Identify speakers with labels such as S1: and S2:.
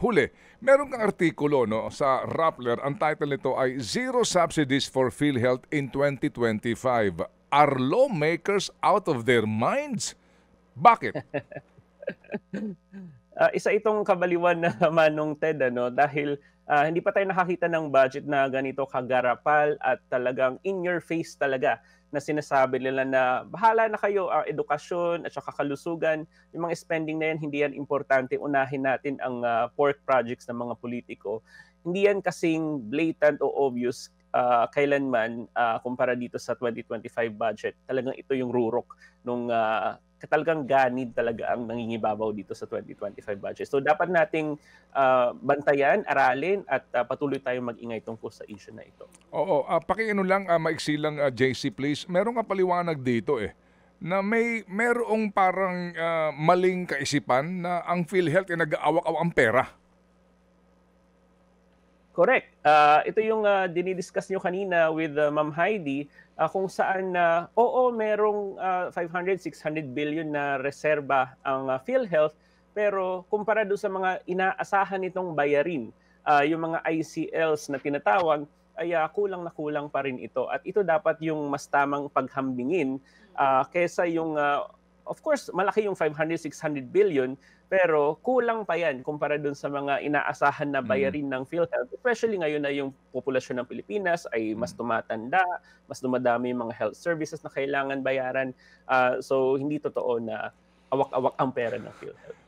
S1: huli, meron kang artikulo no, sa Rappler. Ang title nito ay Zero Subsidies for PhilHealth in 2025. Are lawmakers out of their minds? Bakit?
S2: Isa itong kabaliwan na Manong Ted ano dahil hindi pa tayo nakakita ng budget na ganito kagarapal at talagang in your face talaga na sinasabi nila na bahala na kayo, edukasyon at saka kalusugan, yung mga spending na yan hindi yan importante, unahin natin ang pork projects ng mga politiko. Hindi yan kasing blatant o obvious kailanman kumpara dito sa 2025 budget. Talagang ito yung rurok nung talagang ganid talaga ang nangingibabaw dito sa 2025 budget. So dapat nating bantayan, aralin at patuloy tayong mag-ingay tungkol sa issue na ito.
S1: Oo, pakiano lang, maiksi lang, JC please. Meron ka paliwanag dito na merong parang maling kaisipan na ang PhilHealth ay nag-aawak-awak ang pera.
S2: Correct. Ito yung dinidiscuss nyo kanina with Ma'am Heidi kung saan oo, merong 500, 600 billion na reserba ang PhilHealth pero kumpara doon sa mga inaasahan nitong bayarin, yung mga ICLs na tinatawag, ay kulang na kulang pa rin ito. At ito dapat yung mas tamang paghambingin kesa yung of course, malaki yung 500, 600 billion, pero kulang pa yan kumpara dun sa mga inaasahan na bayarin ng PhilHealth. Especially ngayon na yung populasyon ng Pilipinas ay mas tumatanda, mas dumadami yung mga health services na kailangan bayaran. So, hindi totoo na awak-awak ang pera ng PhilHealth.